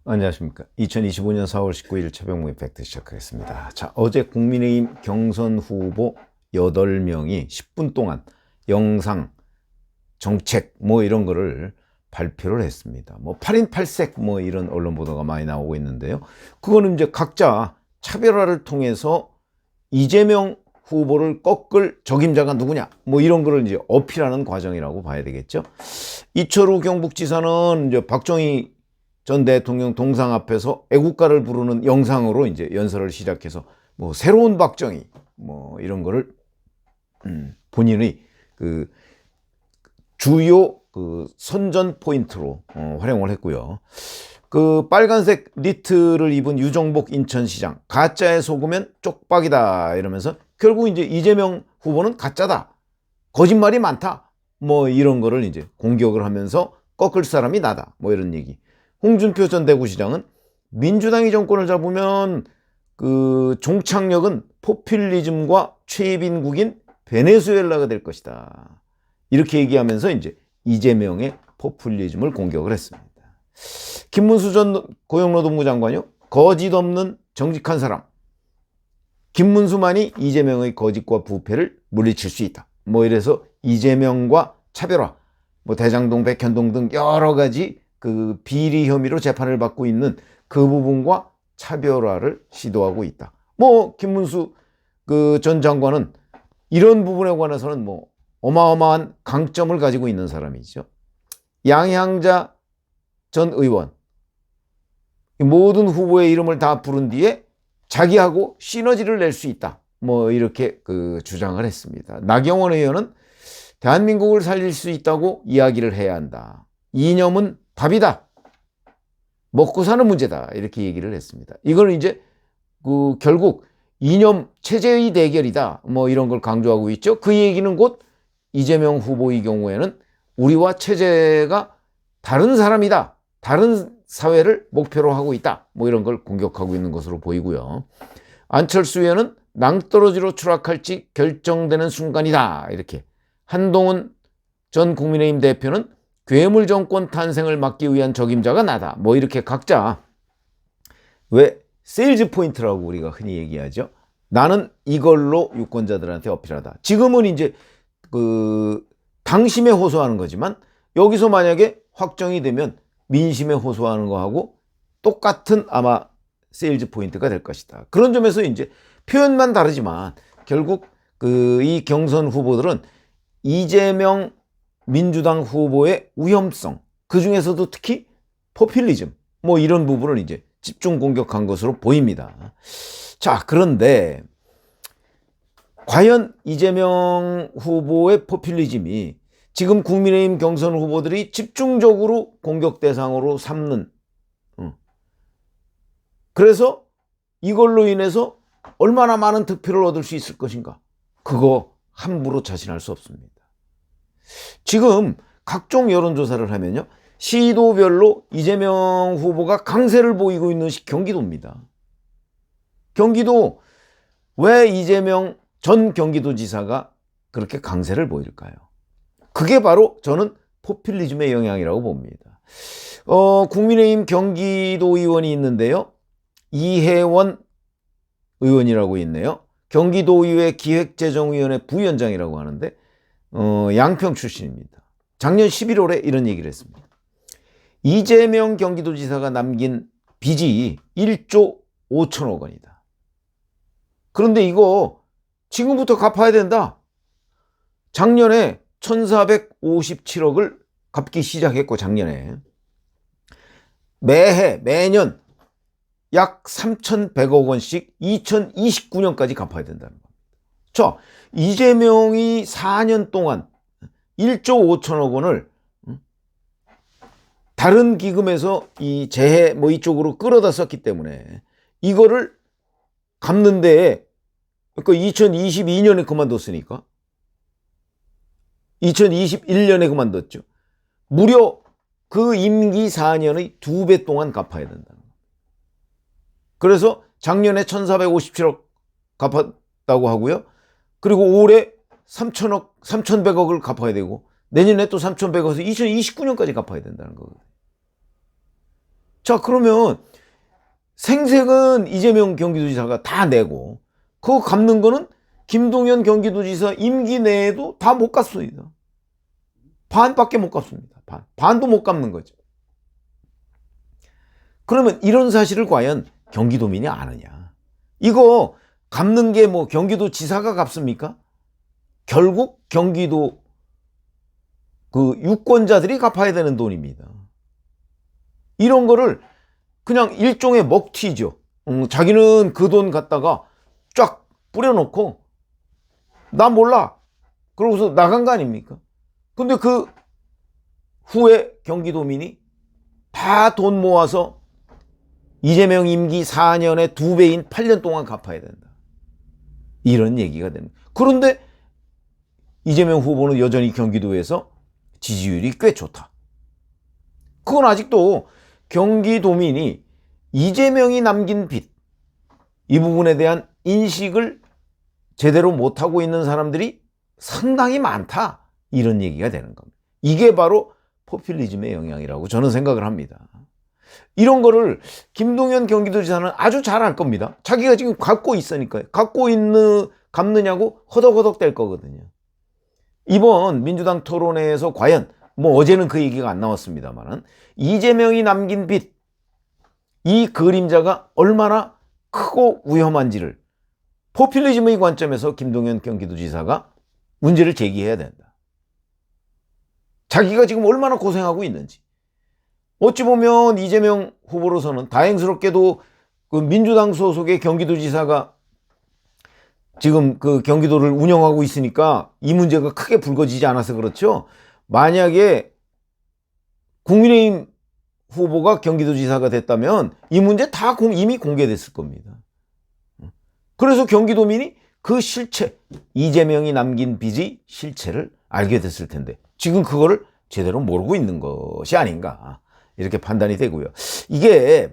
안녕하십니까. 2025년 4월 19일 최병무의 팩트 시작하겠습니다. 자, 어제 국민의힘 경선 후보 8명이 10분 동안 영상, 정책 이런 거를 발표를 했습니다. 8인 8색 이런 언론 보도가 많이 나오고 있는데요. 그거는 이제 각자 차별화를 통해서 이재명 후보를 꺾을 적임자가 누구냐 이런 거를 이제 어필하는 과정이라고 봐야 되겠죠. 이철우 경북지사는 이제 박정희 전 대통령 동상 앞에서 애국가를 부르는 영상으로 이제 연설을 시작해서 새로운 박정희 이런 거를 본인의 그 주요 그 선전 포인트로 활용을 했고요. 그 빨간색 니트를 입은 유정복 인천시장, 가짜에 속으면 쪽박이다 이러면서 결국 이제 이재명 후보는 가짜다, 거짓말이 많다 이런 거를 이제 공격을 하면서 꺾을 사람이 나다 이런 얘기. 홍준표 전 대구시장은 민주당이 정권을 잡으면 그 종착역은 포퓰리즘과 최빈국인 베네수엘라가 될 것이다, 이렇게 얘기하면서 이제 이재명의 포퓰리즘을 공격을 했습니다. 김문수 전 고용노동부 장관요, 거짓 없는 정직한 사람, 김문수만이 이재명의 거짓과 부패를 물리칠 수 있다 이래서 이재명과 차별화, 대장동, 백현동 등 여러 가지 그 비리 혐의로 재판을 받고 있는 그 부분과 차별화를 시도하고 있다. 김문수 그 전 장관은 이런 부분에 관해서는 어마어마한 강점을 가지고 있는 사람이죠. 양향자 전 의원, 모든 후보의 이름을 다 부른 뒤에 자기하고 시너지를 낼 수 있다 이렇게 그 주장을 했습니다. 나경원 의원은 대한민국을 살릴 수 있다고 이야기를 해야 한다, 이념은 답이다, 먹고 사는 문제다, 이렇게 얘기를 했습니다. 이걸 이제 그 결국 이념 체제의 대결이다 이런 걸 강조하고 있죠. 그 얘기는 곧 이재명 후보의 경우에는 우리와 체제가 다른 사람이다, 다른 사회를 목표로 하고 있다 이런 걸 공격하고 있는 것으로 보이고요. 안철수 의원은 낭떠러지로 추락할지 결정되는 순간이다, 이렇게. 한동훈 전 국민의힘 대표는 괴물 정권 탄생을 막기 위한 적임자가 나다 이렇게 각자 왜 세일즈 포인트라고 우리가 흔히 얘기하죠. 나는 이걸로 유권자들한테 어필하다. 지금은 이제 그 당심에 호소하는 거지만 여기서 만약에 확정이 되면 민심에 호소하는 거하고 똑같은 아마 세일즈 포인트가 될 것이다. 그런 점에서 이제 표현만 다르지만 결국 이 경선 후보들은 이재명 민주당 후보의 위험성, 그 중에서도 특히 포퓰리즘 이런 부분을 이제 집중 공격한 것으로 보입니다. 자, 그런데 과연 이재명 후보의 포퓰리즘이 지금 국민의힘 경선 후보들이 집중적으로 공격 대상으로 삼는, 그래서 이걸로 인해서 얼마나 많은 득표를 얻을 수 있을 것인가, 그거 함부로 자신할 수 없습니다. 지금 각종 여론조사를 하면요, 시도별로 이재명 후보가 강세를 보이고 있는 경기도입니다. 경기도, 왜 이재명 전 경기도지사가 그렇게 강세를 보일까요? 그게 바로 저는 포퓰리즘의 영향이라고 봅니다. 국민의힘 경기도 의원이 있는데요, 이혜원 의원이라고 있네요. 경기도의회 기획재정위원회 부위원장이라고 하는데 양평 출신입니다. 작년 11월에 이런 얘기를 했습니다. 이재명 경기도지사가 남긴 빚이 1조 5천억 원이다. 그런데 이거 지금부터 갚아야 된다. 작년에 1,457억을 갚기 시작했고, 작년에 매년 약 3,100억 원씩 2029년까지 갚아야 된다는 겁니다. 자, 이재명이 4년 동안 1조 5천억 원을 다른 기금에서 이 재해 이쪽으로 끌어다 썼기 때문에 이거를 갚는 데에, 그러니까 2022년에 그만뒀으니까 2021년에 그만뒀죠. 무려 그 임기 4년의 2배 동안 갚아야 된다는 겁니다. 그래서 작년에 1,457억 갚았다고 하고요. 그리고 올해 3,100억을 갚아야 되고 내년에 또 3,100에서 2029년까지 갚아야 된다는 거거든요. 자, 그러면 생색은 이재명 경기도지사가 다 내고 그거 갚는 거는 김동연 경기도지사 임기 내에도 다 못 갚습니다. 반밖에 못 갚습니다. 반도 못 갚는 거죠. 그러면 이런 사실을 과연 경기도민이 아느냐? 이거 갚는 게 뭐 경기도지사가 갚습니까? 결국 경기도 그 유권자들이 갚아야 되는 돈입니다. 이런 거를 그냥 일종의 먹튀죠. 자기는 그 돈 갖다가 쫙 뿌려놓고 나 몰라 그러고서 나간 거 아닙니까? 근데 그 후에 경기도민이 다 돈 모아서 이재명 임기 4년의 2배인 8년 동안 갚아야 된다. 이런 얘기가 됩니다. 그런데 이재명 후보는 여전히 경기도에서 지지율이 꽤 좋다. 그건 아직도 경기도민이 이재명이 남긴 빚, 이 부분에 대한 인식을 제대로 못하고 있는 사람들이 상당히 많다. 이런 얘기가 되는 겁니다. 이게 바로 포퓰리즘의 영향이라고 저는 생각을 합니다. 이런 거를 김동연 경기도지사는 아주 잘 알 겁니다. 자기가 지금 갖고 있으니까요. 갖고 있는 갚느냐고 허덕허덕 될 거거든요. 이번 민주당 토론회에서 과연 뭐 어제는 그 얘기가 안 나왔습니다만은 이재명이 남긴 빚, 이 그림자가 얼마나 크고 위험한지를 포퓰리즘의 관점에서 김동연 경기도지사가 문제를 제기해야 된다. 자기가 지금 얼마나 고생하고 있는지. 어찌 보면 이재명 후보로서는 다행스럽게도 그 민주당 소속의 경기도지사가 지금 그 경기도를 운영하고 있으니까 이 문제가 크게 불거지지 않아서 그렇죠. 만약에 국민의힘 후보가 경기도지사가 됐다면 이 문제 다 이미 공개됐을 겁니다. 그래서 경기도민이 그 실체, 이재명이 남긴 빚의 실체를 알게 됐을 텐데 지금 그거를 제대로 모르고 있는 것이 아닌가 이렇게 판단이 되고요. 이게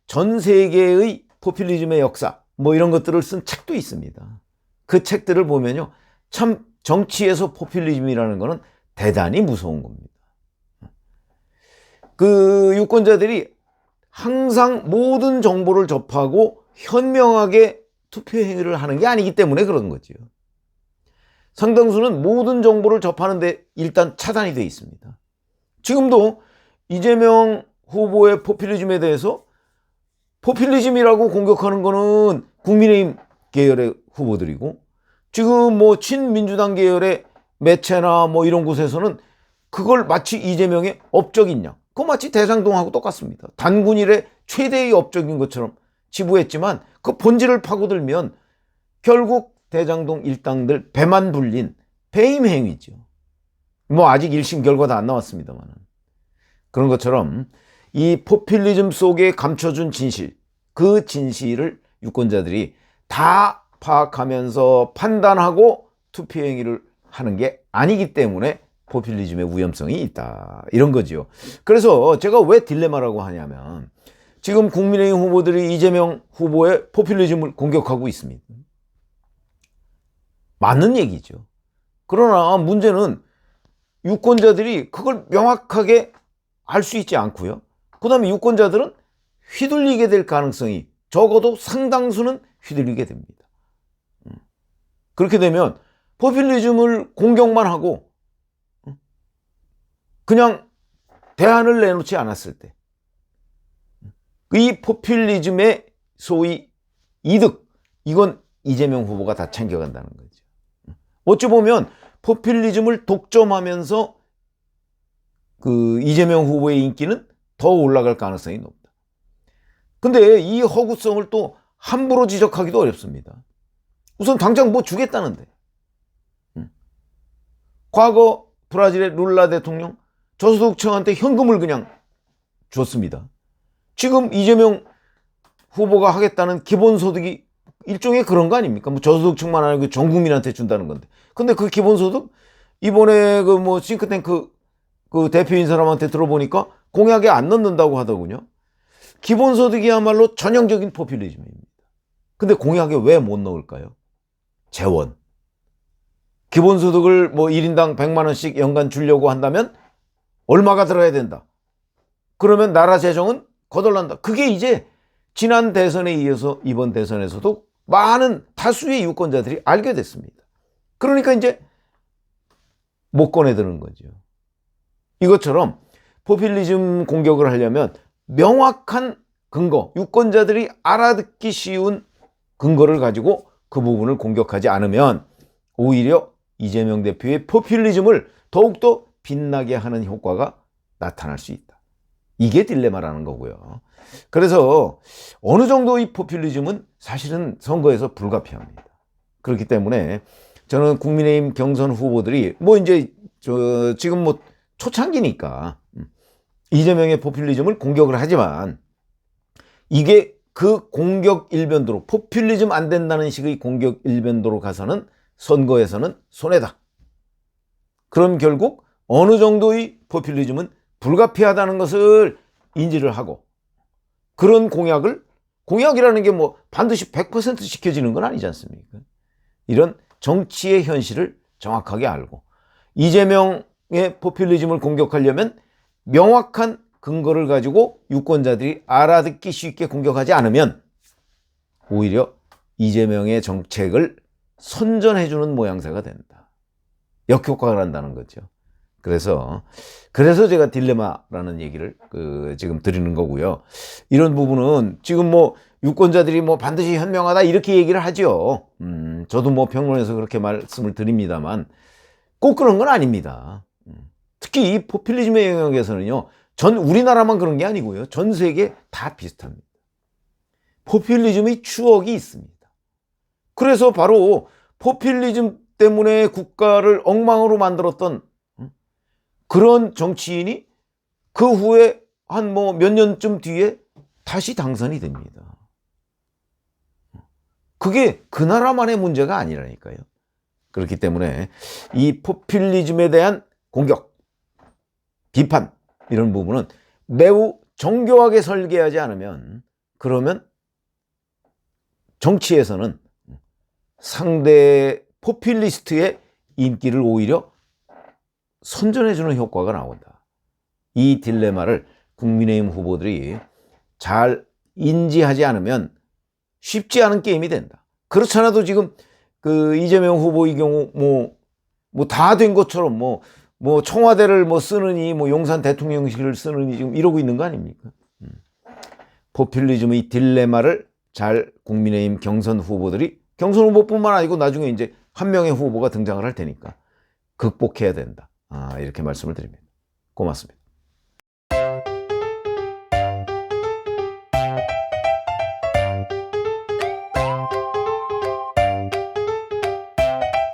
전 세계의 포퓰리즘의 역사 뭐 이런 것들을 쓴 책도 있습니다. 그 책들을 보면요, 참 정치에서 포퓰리즘이라는 거는 대단히 무서운 겁니다. 그 유권자들이 항상 모든 정보를 접하고 현명하게 투표 행위를 하는 게 아니기 때문에 그런 거죠. 상당수는 모든 정보를 접하는데 일단 차단이 되어 있습니다. 지금도 이재명 후보의 포퓰리즘에 대해서 포퓰리즘이라고 공격하는 거는 국민의힘 계열의 후보들이고 지금 뭐 친민주당 계열의 매체나 뭐 이런 곳에서는 그걸 마치 이재명의 업적인 양, 그거 마치 대장동하고 똑같습니다. 단군일의 최대의 업적인 것처럼 치부했지만 그 본질을 파고들면 결국 대장동 일당들 배만 불린 배임 행위죠. 뭐 아직 1심 결과도 안 나왔습니다만 그런 것처럼 이 포퓰리즘 속에 감춰준 진실, 그 진실을 유권자들이 다 파악하면서 판단하고 투표 행위를 하는 게 아니기 때문에 포퓰리즘의 위험성이 있다. 이런 거죠. 그래서 제가 왜 딜레마라고 하냐면 지금 국민의힘 후보들이 이재명 후보의 포퓰리즘을 공격하고 있습니다. 맞는 얘기죠. 그러나 문제는 유권자들이 그걸 명확하게 알 수 있지 않고요. 그 다음에 유권자들은 휘둘리게 될 가능성이 적어도 상당수는 휘둘리게 됩니다. 그렇게 되면 포퓰리즘을 공격만 하고 그냥 대안을 내놓지 않았을 때 이 포퓰리즘의 소위 이득, 이건 이재명 후보가 다 챙겨간다는 거죠. 어찌 보면 포퓰리즘을 독점하면서 그 이재명 후보의 인기는 더 올라갈 가능성이 높다. 근데 이 허구성을 또 함부로 지적하기도 어렵습니다. 우선 당장 뭐 주겠다는데. 과거 브라질의 룰라 대통령 저소득층한테 현금을 그냥 줬습니다. 지금 이재명 후보가 하겠다는 기본소득이 일종의 그런 거 아닙니까? 뭐 저소득층만 아니고 전 국민한테 준다는 건데. 근데 그 기본소득 이번에 그 뭐 싱크탱크 그 대표인 사람한테 들어보니까 공약에 안 넣는다고 하더군요. 기본소득이야말로 전형적인 포퓰리즘입니다. 근데 공약에 왜 못 넣을까요? 재원. 기본소득을 뭐 1인당 100만 원씩 연간 주려고 한다면 얼마가 들어야 된다. 그러면 나라 재정은 거덜난다. 그게 이제 지난 대선에 이어서 이번 대선에서도 많은 다수의 유권자들이 알게 됐습니다. 그러니까 이제 못 꺼내드는 거죠. 이것처럼 포퓰리즘 공격을 하려면 명확한 근거, 유권자들이 알아듣기 쉬운 근거를 가지고 그 부분을 공격하지 않으면 오히려 이재명 대표의 포퓰리즘을 더욱더 빛나게 하는 효과가 나타날 수 있다. 이게 딜레마라는 거고요. 그래서 어느 정도의 포퓰리즘은 사실은 선거에서 불가피합니다. 그렇기 때문에 저는 국민의힘 경선 후보들이 뭐 이제 지금 뭐 초창기니까 이재명의 포퓰리즘을 공격을 하지만 이게 그 공격 일변도로 포퓰리즘 안 된다는 식의 공격 일변도로 가서는 선거에서는 손해다. 그럼 결국 어느 정도의 포퓰리즘은 불가피하다는 것을 인지를 하고 그런 공약이라는 게 뭐 반드시 100% 지켜지는 건 아니지 않습니까? 이런 정치의 현실을 정확하게 알고 이재명의 포퓰리즘을 공격하려면 명확한 근거를 가지고 유권자들이 알아듣기 쉽게 공격하지 않으면 오히려 이재명의 정책을 선전해주는 모양새가 된다. 역효과가 난다는 거죠. 그래서 제가 딜레마라는 얘기를 지금 드리는 거고요. 이런 부분은 지금 뭐 유권자들이 뭐 반드시 현명하다 이렇게 얘기를 하죠. 저도 뭐 평론에서 그렇게 말씀을 드립니다만 꼭 그런 건 아닙니다. 특히 이 포퓰리즘의 영역에서는요. 전 우리나라만 그런 게 아니고요. 전 세계 다 비슷합니다. 포퓰리즘의 추억이 있습니다. 그래서 바로 포퓰리즘 때문에 국가를 엉망으로 만들었던 그런 정치인이 그 후에 한 뭐 몇 년쯤 뒤에 다시 당선이 됩니다. 그게 그 나라만의 문제가 아니라니까요. 그렇기 때문에 이 포퓰리즘에 대한 공격, 비판 이런 부분은 매우 정교하게 설계하지 않으면 그러면 정치에서는 상대 포퓰리스트의 인기를 오히려 선전해주는 효과가 나온다. 이 딜레마를 국민의힘 후보들이 잘 인지하지 않으면 쉽지 않은 게임이 된다. 그렇지 않아도 지금 그 이재명 후보의 경우 뭐 다 된 것처럼 뭐 청와대를 뭐 쓰느니 뭐 용산 대통령실을 쓰느니 지금 이러고 있는 거 아닙니까? 포퓰리즘의 딜레마를 잘 국민의힘 경선 후보뿐만 아니고 나중에 이제 한 명의 후보가 등장을 할 테니까 극복해야 된다. 이렇게 말씀을 드립니다. 고맙습니다.